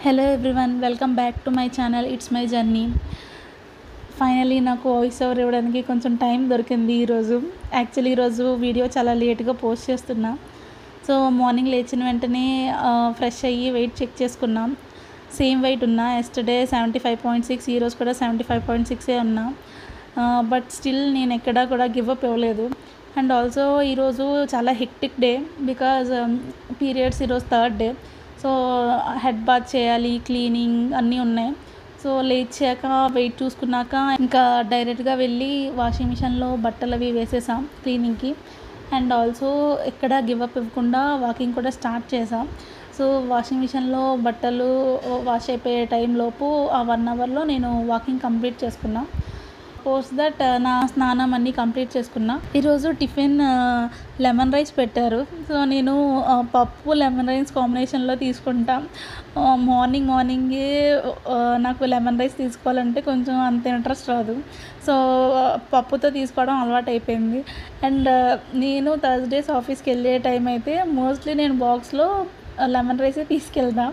Hello everyone, welcome back to my channel. It's my journey. Finally నాకు voice over ఇవ్వడానికి కొంచెం time దొరికింది ఈరోజు. యాక్చువల్లీ ఈరోజు వీడియో చాలా లేట్గా పోస్ట్ చేస్తున్నా. సో మార్నింగ్ లేచిన వెంటనే ఫ్రెష్ అయ్యి వెయిట్ చెక్ చేసుకున్నాం. సేమ్ వెయిట్ ఉన్నా. ఎస్టర్డే 75.6, ఈరోజు కూడా 75.6 ఉన్నా. బట్ స్టిల్ నేను ఎక్కడా కూడా గివప్ ఇవ్వలేదు. అండ్ ఆల్సో ఈరోజు చాలా హెక్టిక్ డే బికాజ్ పీరియడ్స్ ఈరోజు third day. So head bath చేయాలి, క్లీనింగ్ అన్నీ ఉన్నాయి. సో లేచాక వెయిట్ చూసుకున్నాక ఇంకా డైరెక్ట్గా వెళ్ళి వాషింగ్ మిషన్లో బట్టలు అవి వేసేసాం క్లీనింగ్కి. అండ్ ఆల్సో ఎక్కడ గివప్ ఇవ్వకుండా వాకింగ్ కూడా స్టార్ట్ చేసాం. సో వాషింగ్ మిషన్లో బట్టలు వాష్ అయిపోయే టైంలోపు ఆ 1 అవర్లో నేను వాకింగ్ కంప్లీట్ చేసుకున్నా. పోస్ట్ దట్ నా స్నానం అన్నీ కంప్లీట్ చేసుకున్నా. ఈరోజు టిఫిన్ లెమన్ రైస్ పెట్టారు. సో నేను పప్పు లెమన్ రైస్ కాంబినేషన్లో తీసుకుంటా. మార్నింగే నాకు లెమన్ రైస్ తీసుకోవాలంటే కొంచెం అంత ఇంట్రెస్ట్ రాదు. సో పప్పుతో తీసుకోవడం అలవాటు అయిపోయింది. అండ్ నేను థర్స్డేస్ ఆఫీస్కి వెళ్ళే టైం అయితే మోస్ట్లీ నేను బాక్స్లో లెమన్ రైసే తీసుకెళ్దాం.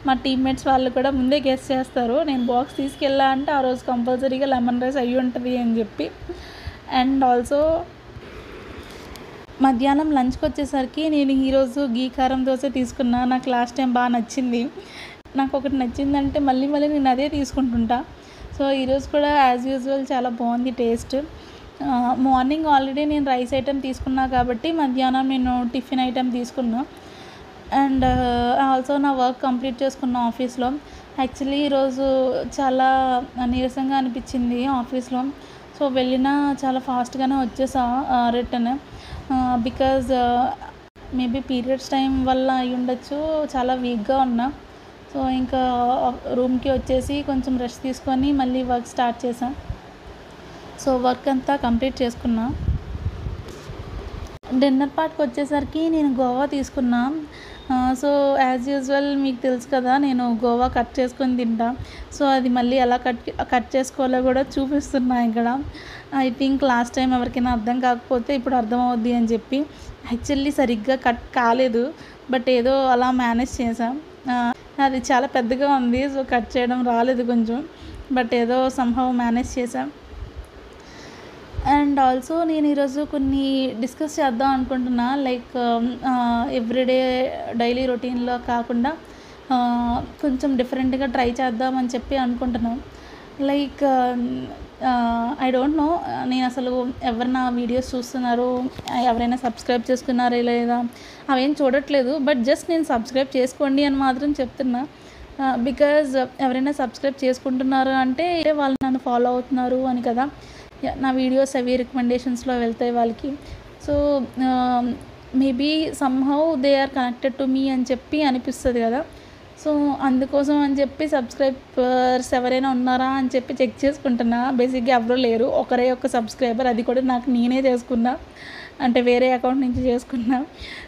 మా టీమ్మేట్స్ వాళ్ళు కూడా ముందే గెస్ చేస్తారు నేను బాక్స్ తీసుకెళ్ళా అంటే ఆ రోజు కంపల్సరీగా లెమన్ రైస్ అయ్యి ఉంటుంది అని చెప్పి. అండ్ ఆల్సో మధ్యాహ్నం లంచ్కి వచ్చేసరికి నేను ఈరోజు గీ కారం దోశ తీసుకున్నా. నాకు లాస్ట్ టైం బాగా నచ్చింది. నాకు ఒకటి నచ్చిందంటే మళ్ళీ నేను అదే తీసుకుంటుంటా. సో ఈరోజు కూడా యాజ్ యూజువల్ చాలా బాగుంది టేస్ట్. మార్నింగ్ ఆల్రెడీ నేను రైస్ ఐటెం తీసుకున్నా కాబట్టి మధ్యాహ్నం నేను టిఫిన్ ఐటెం తీసుకున్నా. అండ్ ఆల్సో నా వర్క్ కంప్లీట్ చేసుకున్న ఆఫీస్లో. యాక్చువల్లీ ఈరోజు చాలా నీరసంగా అనిపించింది ఆఫీస్లో. సో వెళ్ళినా చాలా ఫాస్ట్గానే వచ్చేసా return. Because maybe periods time వల్ల అయి ఉండొచ్చు, చాలా వీక్గా ఉన్నా. సో ఇంకా రూమ్కి వచ్చేసి కొంచెం రెస్ట్ తీసుకొని మళ్ళీ వర్క్ స్టార్ట్ చేసాం. సో వర్క్ అంతా కంప్లీట్ చేసుకున్నా. డిన్నర్ పార్ట్కి వచ్చేసరికి నేను గోవా తీసుకున్నా. సో యాజ్ యూజువల్ మీకు తెలుసు కదా, నేను గోవా కట్ చేసుకొని తింటా. సో అది మళ్ళీ ఎలా కట్ చేసుకోవాలో కూడా చూపిస్తున్నా ఇక్కడ. ఐ థింక్ లాస్ట్ టైం ఎవరికైనా అర్థం కాకపోతే ఇప్పుడు అర్థమవుద్ది అని చెప్పి. యాక్చువల్లీ సరిగ్గా కట్ కాలేదు, బట్ ఏదో అలా మేనేజ్ చేసాం. అది చాలా పెద్దగా ఉంది, సో కట్ చేయడం రాలేదు కొంచెం, బట్ ఏదో సంహౌ మేనేజ్ చేసాం. అండ్ ఆల్సో నేను ఈరోజు కొన్ని డిస్కస్ చేద్దాం అనుకుంటున్నా. లైక్ ఎవ్రీడే డైలీ రొటీన్లో కాకుండా కొంచెం డిఫరెంట్గా ట్రై చేద్దామని చెప్పి అనుకుంటున్నాను. లైక్ ఐ డోంట్ నో, నేను అసలు ఎవరు నా వీడియోస్ చూస్తున్నారు, ఎవరైనా సబ్స్క్రైబ్ చేసుకున్నారా లేదా అవేం చూడట్లేదు. బట్ జస్ట్ నేను సబ్స్క్రైబ్ చేసుకోండి అని మాత్రం చెప్తున్నా. బికాజ్ ఎవరైనా సబ్స్క్రైబ్ చేసుకుంటున్నారు అంటే వాళ్ళు నన్ను ఫాలో అవుతున్నారు అని కదా. నా వీడియోస్ అవి రికమెండేషన్స్లో వెళ్తాయి వాళ్ళకి. So maybe somehow they are connected to me అని చెప్పి అనిపిస్తుంది కదా. సో అందుకోసం అని చెప్పి సబ్స్క్రైబర్స్ ఎవరైనా ఉన్నారా అని చెప్పి చెక్ చేసుకుంటున్నా. బేసిక్గా ఎవరూ లేరు, ఒకరే ఒక సబ్స్క్రైబర్, అది కూడా నాకు నేనే చేసుకున్నా, అంటే వేరే అకౌంట్ నుంచి చేసుకున్నా.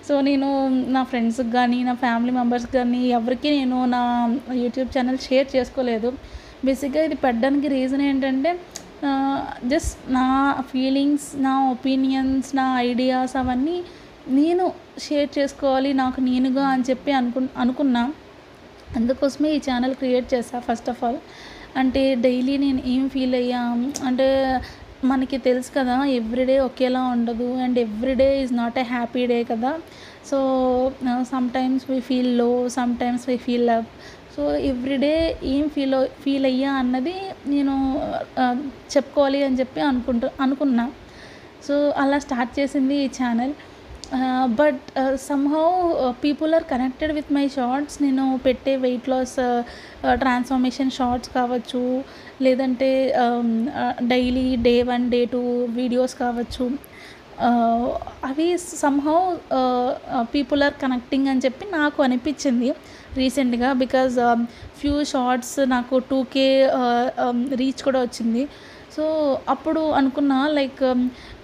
సో నేను నా ఫ్రెండ్స్కి కానీ నా ఫ్యామిలీ మెంబర్స్కి కానీ ఎవరికి నేను నా యూట్యూబ్ ఛానల్ షేర్ చేసుకోలేదు. బేసిక్గా ఇది పెట్టడానికి రీజన్ ఏంటంటే జస్ట్ నా ఫీలింగ్స్, నా ఒపీనియన్స్, నా ఐడియాస్ అవన్నీ నేను షేర్ చేసుకోవాలి నాకు నేనుగా అని చెప్పి అనుకున్నా. అందుకోసమే ఈ ఛానల్ క్రియేట్ చేశా ఫస్ట్ ఆఫ్ ఆల్. అంటే డైలీ నేను ఏం ఫీల్ అయ్యా అంటే మనకి తెలుసు కదా, ఎవ్రీడే ఒకేలా ఉండదు and everyday is not a happy day కదా. సో సమ్టైమ్స్ వీ ఫీల్ లో, sometimes we feel up. So everyday ఏం ఫీల్ అయ్యా అన్నది నేను చెప్పుకోవాలి అని చెప్పి అనుకున్నా. సో అలా స్టార్ట్ చేసింది ఈ channel. But somehow people are connected with my shorts. నేను పెట్టే వెయిట్ లాస్ ట్రాన్స్ఫర్మేషన్ షార్ట్స్ కావచ్చు, లేదంటే డైలీ డే 1 డే 2 వీడియోస్ కావచ్చు, అవి సమ్హౌ పీపుల్ ఆర్ కనెక్టింగ్ అని చెప్పి నాకు అనిపించింది రీసెంట్గా. బికాజ్ ఫ్యూ షార్ట్స్ నాకు 2K రీచ్ కూడా వచ్చింది. సో అప్పుడు అనుకున్నా లైక్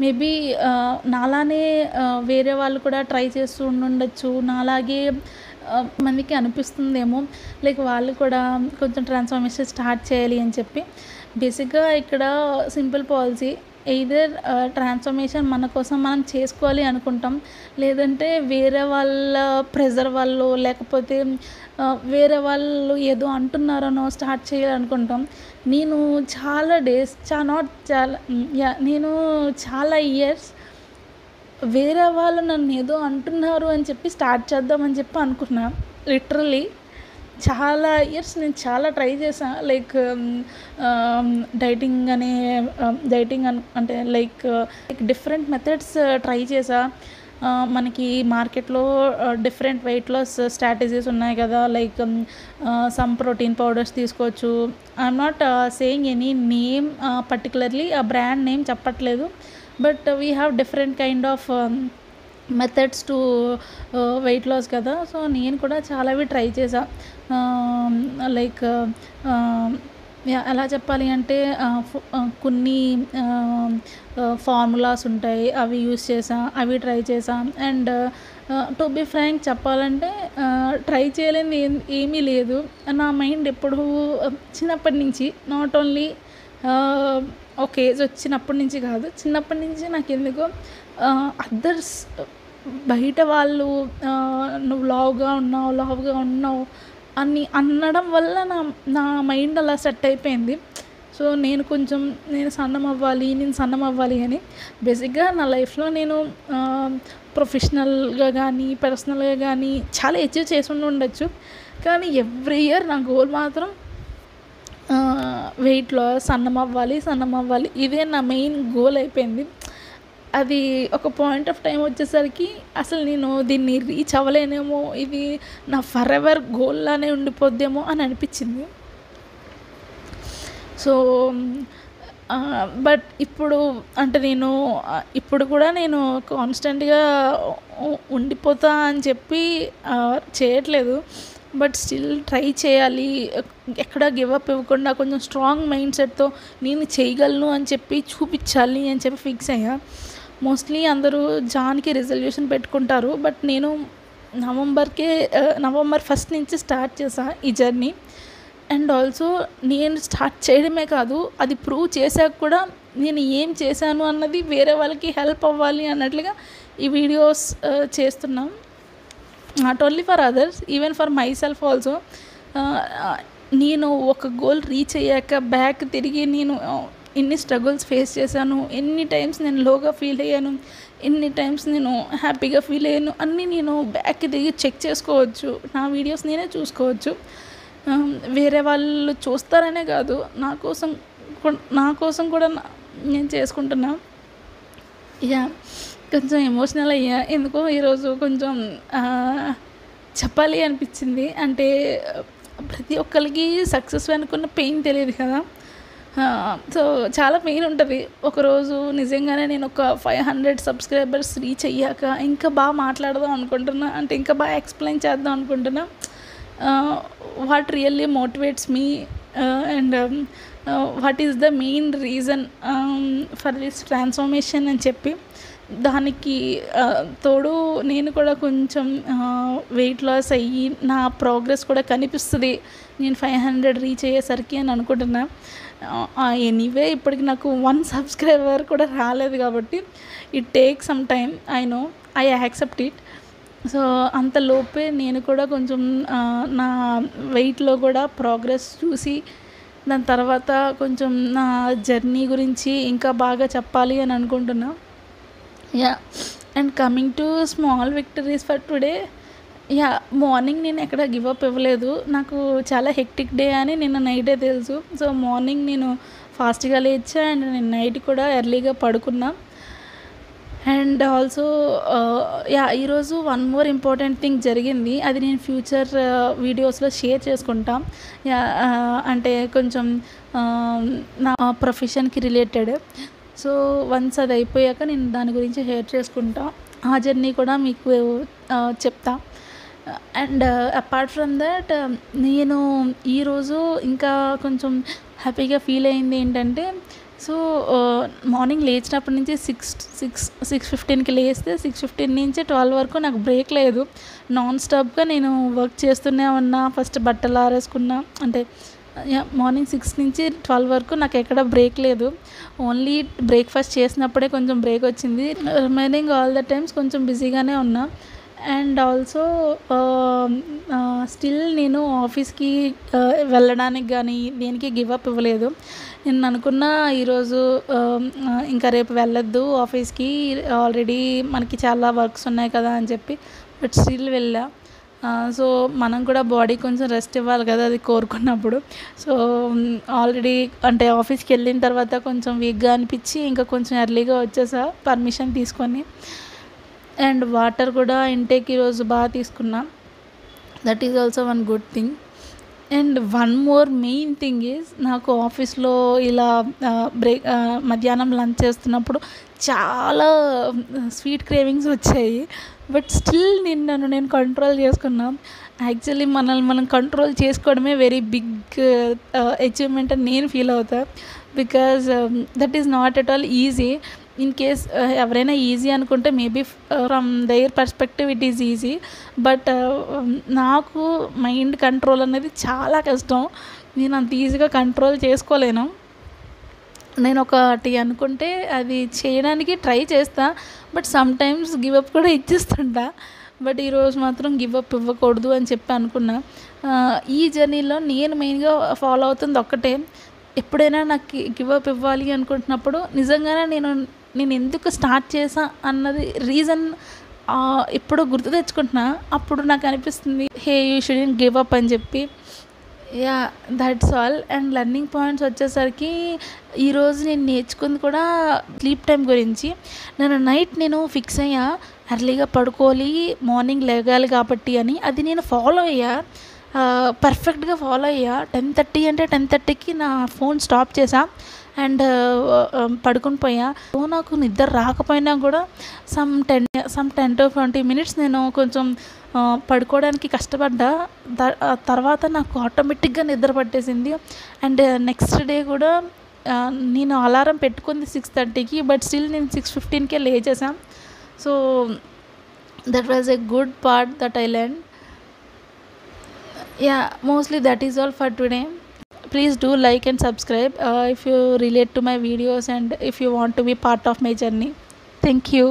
మేబీ నాలానే వేరే వాళ్ళు కూడా ట్రై చేస్తూ ఉండొచ్చు, నాలాగే మందికి అనిపిస్తుందేమో లైక్ వాళ్ళు కూడా కొంచెం ట్రాన్స్ఫర్మేషన్ స్టార్ట్ చేయాలి అని చెప్పి. బేసిక్గా ఇక్కడ సింపుల్ పాలసీ, ఎయిదర్ ట్రాన్స్ఫర్మేషన్ మన కోసం మనం చేసుకోవాలి అనుకుంటాం, లేదంటే వేరే వాళ్ళ ప్రెజర్ వల్ల లేకపోతే వేరే వాళ్ళు ఏదో అంటున్నారనో స్టార్ట్ చేయాలనుకుంటాం. నేను చాలా డేస్ నాట్ చాలా నేను చాలా ఇయర్స్ వేరే వాళ్ళు నన్ను ఏదో అంటున్నారు అని చెప్పి స్టార్ట్ చేద్దామని చెప్పి అనుకున్నా. లిటరల్లీ చాలా ఇయర్స్ నేను చాలా ట్రై చేశా. లైక్ డైటింగ్ అంటే లైక్ డిఫరెంట్ మెథడ్స్ ట్రై చేశా. మనకి మార్కెట్లో డిఫరెంట్ వెయిట్ లాస్ స్ట్రాటజీస్ ఉన్నాయి కదా. లైక్ సమ్ ప్రోటీన్ పౌడర్స్ తీసుకోవచ్చు. I'm not saying any name particularly, ఆ బ్రాండ్ నేమ్ చెప్పట్లేదు. But we have different kind of methods to weight loss కదా. సో నేను కూడా చాలావి ట్రై చేసా. లైక్ ఎలా చెప్పాలి అంటే కొన్ని ఫార్ములాస్ ఉంటాయి, అవి యూస్ చేసా, అవి ట్రై చేసా. అండ్ టు బి ఫ్రాంక్ చెప్పాలంటే ట్రై చేయలేని ఏమీ లేదు. నా మైండ్ ఎప్పుడు చిన్నప్పటి నుంచి, నాట్ ఓన్లీ ఒక ఏజ్ వచ్చినప్పటి నుంచి కాదు, చిన్నప్పటి నుంచి నాకు ఎందుకో అదర్స్ బయట వాళ్ళు నువ్వు లావుగా ఉన్నావు అని అనడం వల్ల నా మైండ్ అలా సెట్ అయిపోయింది. సో నేను సన్నం అవ్వాలి అని. బేసిక్గా నా లైఫ్లో నేను ప్రొఫెషనల్గా కానీ పర్సనల్గా కానీ చాలా అచీవ్ చేసి ఉండొచ్చు. కానీ ఎవ్రీ ఇయర్ నా గోల్ మాత్రం వెయిట్ లాస్, సన్నం అవ్వాలి. ఇదే నా మెయిన్ గోల్ అయిపోయింది. అది ఒక పాయింట్ ఆఫ్ టైం వచ్చేసరికి అసలు నేను దీన్ని రీచ్ అవ్వలేనేమో, ఇది నా ఫర్ ఎవర్ గోల్లానే ఉండిపోద్దేమో అని అనిపించింది. సో బట్ ఇప్పుడు అంటే ఇప్పుడు కూడా నేను కాన్స్టెంట్గా ఉండిపోతా అని చెప్పి చేయట్లేదు. బట్ స్టిల్ ట్రై చేయాలి, ఎక్కడ గివప్ ఇవ్వకుండా కొంచెం స్ట్రాంగ్ మైండ్ సెట్తో నేను చేయగలను అని చెప్పి చూపించాలి అని చెప్పి ఫిక్స్ అయ్యా. మోస్ట్లీ అందరూ జాన్కి రిజల్యూషన్ పెట్టుకుంటారు. బట్ నేను నవంబర్ 1 నుంచి స్టార్ట్ చేశా ఈ జర్నీ. అండ్ ఆల్సో నేను స్టార్ట్ చేయడమే కాదు, అది ప్రూవ్ చేశాక కూడా నేను ఏం చేశాను అన్నది వేరే వాళ్ళకి హెల్ప్ అవ్వాలి అన్నట్లుగా ఈ వీడియోస్ చేస్తున్నాం. Not only for others, even for my self also. నేను ఒక గోల్ రీచ్ అయ్యాక బ్యాక్ తిరిగి నేను ఎన్ని స్ట్రగుల్స్ ఫేస్ చేశాను, ఎన్ని టైమ్స్ నేను లోగా ఫీల్ అయ్యాను, ఎన్ని టైమ్స్ నేను హ్యాపీగా ఫీల్ అయ్యాను అన్నీ నేను బ్యాక్ తిరిగి చెక్ చేసుకోవచ్చు. నా వీడియోస్ నేనే చూసుకోవచ్చు. వేరే వాళ్ళు చూస్తారనే కాదు, నా కోసం కూడా నేను చేసుకుంటున్నా. కొంచెం ఎమోషనల్ అయ్యా. ఎందుకో ఈరోజు కొంచెం చెప్పాలి అనిపించింది. అంటే ప్రతి ఒక్కరికి సక్సెస్ వెనుకున్న పెయిన్ తెలియదు కదా. సో చాలా పెయిన్ ఉంటుంది. ఒకరోజు నిజంగానే నేను ఒక 500 సబ్స్క్రైబర్స్ రీచ్ అయ్యాక ఇంకా బాగా మాట్లాడదాం అనుకుంటున్నా, అంటే ఇంకా బాగా ఎక్స్ప్లెయిన్ చేద్దాం అనుకుంటున్నా what really motivates me and what is the main reason for this transformation అని చెప్పి. దానికి తోడు నేను కూడా కొంచెం వెయిట్ లాస్ అయ్యి నా ప్రోగ్రెస్ కూడా కనిపిస్తుంది నేను 500 రీచ్ అయ్యేసరికి అని అనుకుంటున్నా. ఎనీవే ఇప్పటికి నాకు 1 సబ్స్క్రైబర్ కూడా రాలేదు కాబట్టి it take some time. I accept it. So అంతలోపే నేను కూడా కొంచెం నా వెయిట్లో కూడా ప్రోగ్రెస్ చూసి దాని తర్వాత కొంచెం నా జర్నీ గురించి ఇంకా బాగా చెప్పాలి అని అనుకుంటున్నా. And coming to small victories for today. Morning నేను ఎక్కడ గివప్ ఇవ్వలేదు. నాకు చాలా హెక్టిక్ డే అని నిన్న నైటే తెలుసు. సో మార్నింగ్ నేను ఫాస్ట్గా లేచా అండ్ నేను నైట్ కూడా ఎర్లీగా పడుకున్నా. అండ్ ఆల్సో ఈరోజు వన్ మోర్ ఇంపార్టెంట్ థింగ్ జరిగింది. అది నేను ఫ్యూచర్ వీడియోస్లో షేర్ చేసుకుంటా. అంటే కొంచెం నా ప్రొఫెషన్కి రిలేటెడ్. సో వన్స్ అది అయిపోయాక నేను దాని గురించి షేర్ చేసుకుంటా. ఆ జర్నీ కూడా మీకు చెప్తా. అండ్ అపార్ట్ ఫ్రమ్ దట్ నేను ఈరోజు ఇంకా కొంచెం హ్యాపీగా ఫీల్ అయింది ఏంటంటే, సో మార్నింగ్ లేచినప్పటి నుంచి 6:15కి లేస్తే 6:15 నుంచి 12 వరకు నాకు బ్రేక్ లేదు. నాన్ స్టాప్గా నేను వర్క్ చేస్తూనే ఉన్నా. ఫస్ట్ బట్టలు ఆరేసుకున్నా. అంటే మార్నింగ్ 6 నుంచి 12 వరకు నాకు ఎక్కడ బ్రేక్ లేదు. ఓన్లీ బ్రేక్ఫాస్ట్ చేసినప్పుడే కొంచెం బ్రేక్ వచ్చింది. రిమైనింగ్ ఆల్ ద టైమ్స్ కొంచెం బిజీగానే ఉన్నా. అండ్ ఆల్సో స్టిల్ నేను ఆఫీస్కి వెళ్ళడానికి కానీ దేనికి గివ్ అప్ ఇవ్వలేదు. నేను అనుకున్న ఈరోజు ఇంకా రేపు వెళ్ళొద్దు ఆఫీస్కి, ఆల్రెడీ మనకి చాలా వర్క్స్ ఉన్నాయి కదా అని చెప్పి, బట్ స్టిల్ వెళ్ళా. సో మనం కూడా బాడీ కొంచెం రెస్ట్ ఇవ్వాలి కదా అది కోరుకున్నప్పుడు. సో ఆల్రెడీ అంటే ఆఫీస్కి వెళ్ళిన తర్వాత కొంచెం వీక్గా అనిపించి ఇంకా కొంచెం ఎర్లీగా వచ్చేసా పర్మిషన్ తీసుకొని. అండ్ వాటర్ కూడా ఇంటేక్ ఈరోజు బాగా తీసుకున్నా. That is also one good thing. And one more main thing is, నాకు ఆఫీస్లో ఇలా మధ్యాహ్నం లంచ్ చేస్తున్నప్పుడు చాలా స్వీట్ క్రేవింగ్స్ వచ్చాయి. బట్ స్టిల్ నన్ను నేను కంట్రోల్ చేసుకున్నా. యాక్చువల్లీ మనల్ని మనం కంట్రోల్ చేసుకోవడమే వెరీ బిగ్ అచీవ్మెంట్ అని నేను ఫీల్ అవుతా. Because that is not at all easy. In case ఎవరైనా ఈజీ అనుకుంటే maybe from their perspective it is easy, but నాకు మైండ్ కంట్రోల్ అనేది చాలా కష్టం. నేను అంత ఈజీగా కంట్రోల్ చేసుకోలేను. నేను ఒకటి అనుకుంటే అది చేయడానికి ట్రై చేస్తా, బట్ సమ్టైమ్స్ గివప్ కూడా ఇచ్చేస్తుంటా. బట్ ఈరోజు మాత్రం గివప్ ఇవ్వకూడదు అని చెప్పి అనుకున్నా. ఈ జర్నీలో నేను మెయిన్గా ఫాలో అవుతుంది ఒక్కటే, ఎప్పుడైనా నాకు గివప్ ఇవ్వాలి అనుకుంటున్నప్పుడు నిజంగానే నేను ఎందుకు స్టార్ట్ చేసా అన్నది రీజన్ ఎప్పుడో గుర్తు తెచ్చుకుంటున్నా. అప్పుడు నాకు అనిపిస్తుంది, hey you shouldn't give up అని చెప్పి. Yeah, that's all. And learning points వచ్చేసరికి ఈరోజు నేను నేర్చుకుంది కూడా స్లీప్ టైం గురించి. నేను ఫిక్స్ అయ్యా ఎర్లీగా పడుకోవాలి, మార్నింగ్ లేగాలి కాబట్టి అని. అది నేను ఫాలో అయ్యా, పర్ఫెక్ట్గా ఫాలో అయ్యా. 10:30 అంటే 10:30కి నా ఫోన్ స్టాప్ చేసా అండ్ పడుకుని పోయా. సో నాకు నిద్ర రాకపోయినా కూడా సమ్ 10 to 20 minutes నేను కొంచెం పడుకోవడానికి కష్టపడ్డా. తర్వాత నాకు ఆటోమేటిక్గా నిద్ర పట్టేసింది. అండ్ నెక్స్ట్ డే కూడా నేను అలారం పెట్టుకుంది 6:30కి, బట్ స్టిల్ నేను 6:15కే లేచేసాను. So that was a good part that I learn. Yeah, mostly that is all for today. Please do like and subscribe if you relate to my videos and if you want to be part of my journey. Thank you.